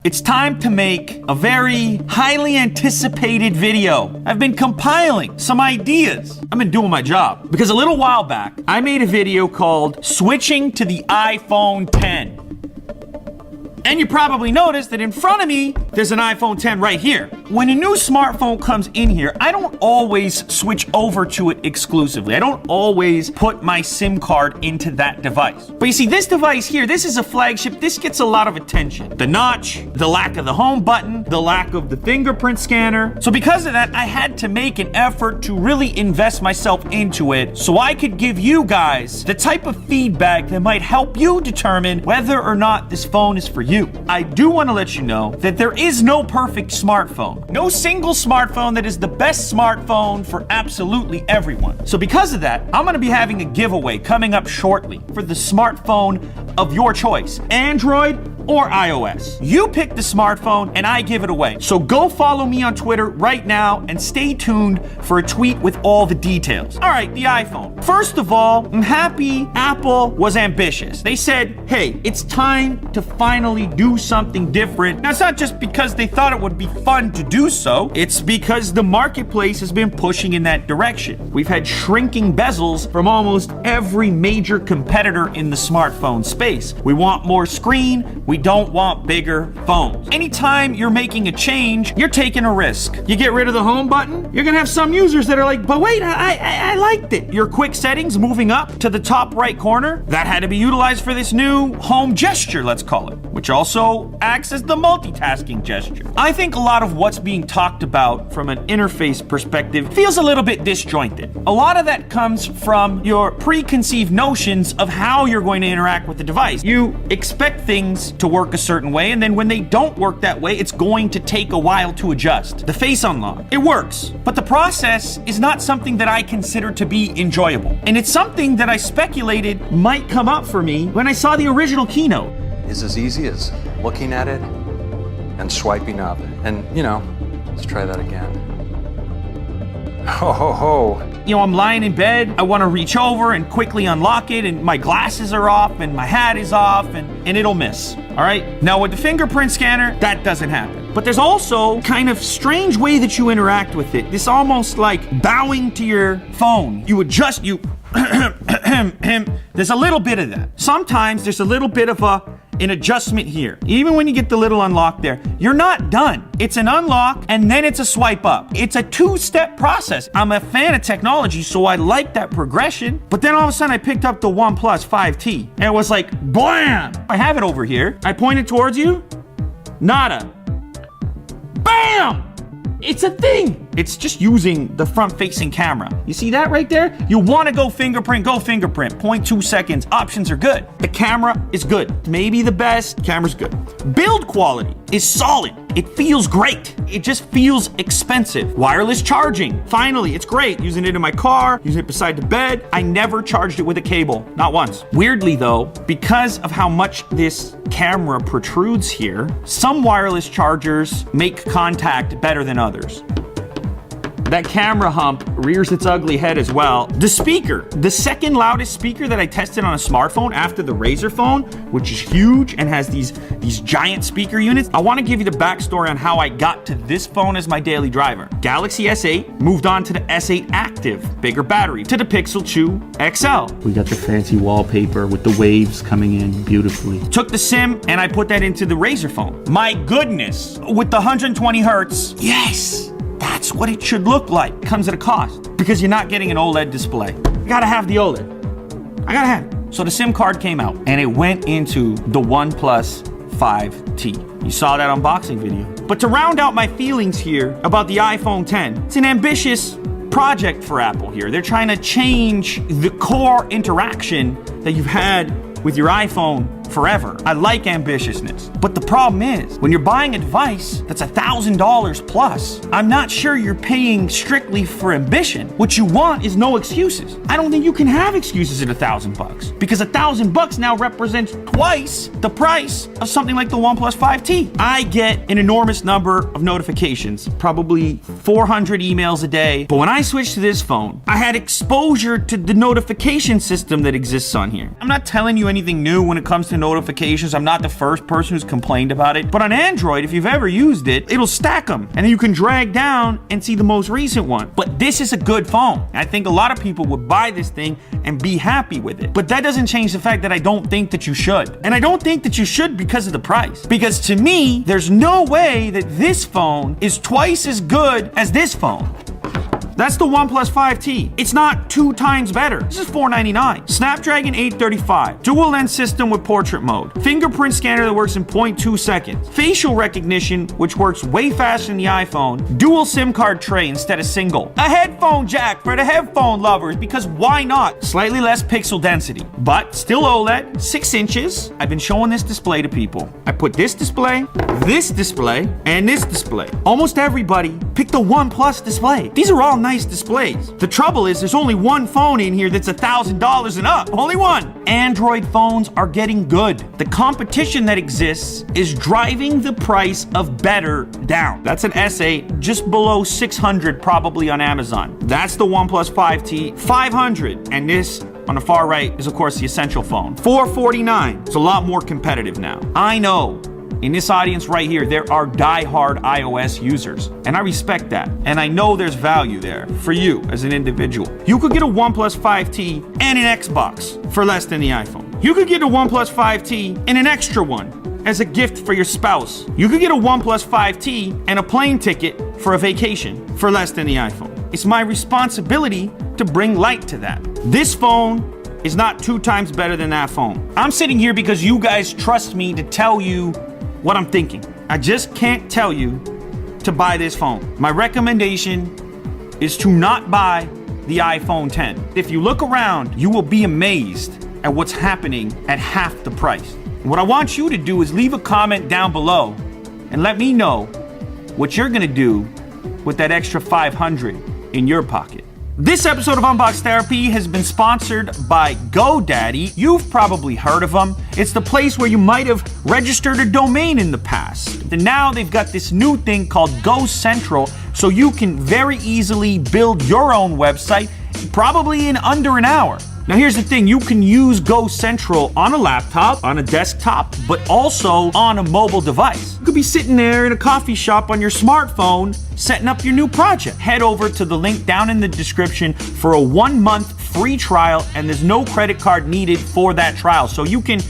It's time to make a very highly anticipated video. I've been compiling some ideas. I've been doing my job. Because a little while back, I made a video called Switching to the iPhone 10. And you probably noticed that in front of me, there's an iPhone 10 right here. When a new smartphone comes in here, I don't always switch over to it exclusively. I don't always put my SIM card into that device. But you see, this device here, this is a flagship. This gets a lot of attention. The notch, the lack of the home button, the lack of the fingerprint scanner. So because of that, I had to make an effort to really invest myself into it so I could give you guys the type of feedback that might help you determine whether or not this phone is for you. I do want to let you know that there is no perfect smartphone. No single smartphone that is the best smartphone for absolutely everyone. So because of that, I'm going to be having a giveaway coming up shortly for the smartphone of your choice, Android or iOS. You pick the smartphone and I give it away. So go follow me on Twitter right now and stay tuned for a tweet with all the details. All right, the iPhone. First of all, I'm happy Apple was ambitious. They said, hey, it's time to finally do something different. Now, it's not just because they thought it would be fun to do so. It's because the marketplace has been pushing in that direction. We've had shrinking bezels from almost every major competitor in the smartphone space. We want more screen. We don't want bigger phones. Anytime you're making a change, you're taking a risk. You get rid of the home button, you're gonna have some users that are like, but wait, I liked it. Your quick settings moving up to the top right corner, that had to be utilized for this new home gesture, let's call it, which also acts as the multitasking gesture. I think a lot of what's being talked about from an interface perspective feels a little bit disjointed. A lot of that comes from your preconceived notions of how you're going to interact with the device. You expect things to work a certain way, and then when they don't work that way, it's going to take a while to adjust. The face unlock, it works, but the process is not something that I consider to be enjoyable. And it's something that I speculated might come up for me when I saw the original keynote. Is as easy as looking at it and swiping up. And, you know, let's try that again. Ho, ho, ho. You know, I'm lying in bed, I want to reach over and quickly unlock it, and my glasses are off, and my hat is off, and it'll miss, all right? Now, with the fingerprint scanner, that doesn't happen. But there's also kind of strange way that you interact with it. This almost like bowing to your phone. You adjust, there's a little bit of that. Sometimes there's a little bit of an adjustment here. Even when you get the little unlock there, you're not done. It's an unlock and then it's a swipe up. It's a two-step process. I'm a fan of technology, so I like that progression. But then all of a sudden I picked up the OnePlus 5T and it was like, blam! I have it over here. I point it towards you. Nada. Bam! It's a thing. It's just using the front-facing camera. You see that right there? You want to go fingerprint, go fingerprint. 0.2 seconds. Options are good. The camera is good. Maybe the best. Camera's good. Build quality is solid. It feels great. It just feels expensive. Wireless charging. Finally, it's great. Using it in my car, using it beside the bed. I never charged it with a cable. Not once. Weirdly though, because of how much this camera protrudes here, some wireless chargers make contact better than others. That camera hump rears its ugly head as well. The speaker, the second loudest speaker that I tested on a smartphone after the Razer phone, which is huge and has these giant speaker units. I want to give you the backstory on how I got to this phone as my daily driver. Galaxy S8, moved on to the S8 Active, bigger battery, to the Pixel 2 XL. We got the fancy wallpaper with the waves coming in beautifully. Took the SIM and I put that into the Razer phone. My goodness, with the 120 hertz, yes! That's what it should look like. Comes at a cost because you're not getting an OLED display. You gotta have the OLED. I gotta have it. So the SIM card came out and it went into the OnePlus 5T. You saw that unboxing video. But to round out my feelings here about the iPhone 10, it's an ambitious project for Apple here. They're trying to change the core interaction that you've had with your iPhone forever. I like ambitiousness. But the problem is, when you're buying a device that's $1,000 plus, I'm not sure you're paying strictly for ambition. What you want is no excuses. I don't think you can have excuses at $1,000 because $1,000 now represents twice the price of something like the OnePlus 5T. I get an enormous number of notifications, probably 400 emails a day. But when I switched to this phone, I had exposure to the notification system that exists on here. I'm not telling you anything new when it comes to to notifications. I'm not the first person who's complained about it. But on Android, if you've ever used it, it'll stack them. And then you can drag down and see the most recent one. But this is a good phone. I think a lot of people would buy this thing and be happy with it. But that doesn't change the fact that I don't think that you should. And I don't think that you should because of the price. Because to me, there's no way that this phone is twice as good as this phone. That's the OnePlus 5T. It's not 2 times better. This is $499. Snapdragon 835. Dual lens system with portrait mode. Fingerprint scanner that works in 0.2 seconds. Facial recognition, which works way faster than the iPhone. Dual SIM card tray instead of single. A headphone jack for the headphone lovers, because why not? Slightly less pixel density, but still OLED, 6 inches. I've been showing this display to people. I put this display, and this display. Almost everybody picked the OnePlus display. These are all nice displays. The trouble is there's only one phone in here that's $1,000 and up. Only one. Android phones are getting good. The competition that exists is driving the price of better down. That's an S8 just below $600 probably on Amazon. That's the OnePlus 5T, $500. And this on the far right is of course the Essential phone, $449. It's a lot more competitive now. I know. In this audience right here, there are die-hard iOS users, and I respect that. And I know there's value there for you as an individual. You could get a OnePlus 5T and an Xbox for less than the iPhone. You could get a OnePlus 5T and an extra one as a gift for your spouse. You could get a OnePlus 5T and a plane ticket for a vacation for less than the iPhone. It's my responsibility to bring light to that. This phone is not 2 times better than that phone. I'm sitting here because you guys trust me to tell you what I'm thinking. I just can't tell you to buy this phone. My recommendation is to not buy the iPhone 10. If you look around, you will be amazed at what's happening at half the price. What I want you to do is leave a comment down below and let me know what you're gonna do with that extra $500 in your pocket. This episode of Unbox Therapy has been sponsored by GoDaddy. You've probably heard of them. It's the place where you might have registered a domain in the past. And now they've got this new thing called Go Central, so you can very easily build your own website, probably in under an hour. Now here's the thing, you can use Go Central on a laptop, on a desktop, but also on a mobile device. You could be sitting there in a coffee shop on your smartphone, setting up your new project. Head over to the link down in the description for a 1-month free trial, and there's no credit card needed for that trial. So you can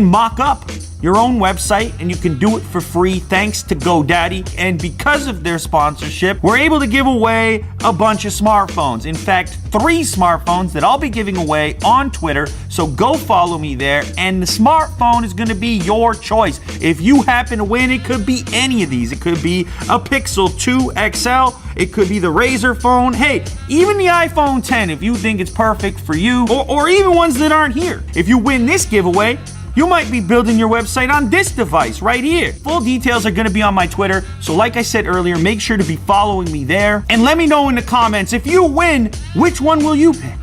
mock up your own website and you can do it for free thanks to GoDaddy. And because of their sponsorship, we're able to give away a bunch of smartphones. In fact, 3 smartphones that I'll be giving away on Twitter. So go follow me there, and the smartphone is gonna be your choice. If you happen to win, it could be any of these. It could be a Pixel 2 XL, it could be the Razer phone, hey, even the iPhone 10 if you think it's perfect for you, or even ones that aren't here. If you win this giveaway, you might be building your website on this device right here. Full details are gonna be on my Twitter, so like I said earlier, make sure to be following me there. And let me know in the comments, if you win, which one will you pick?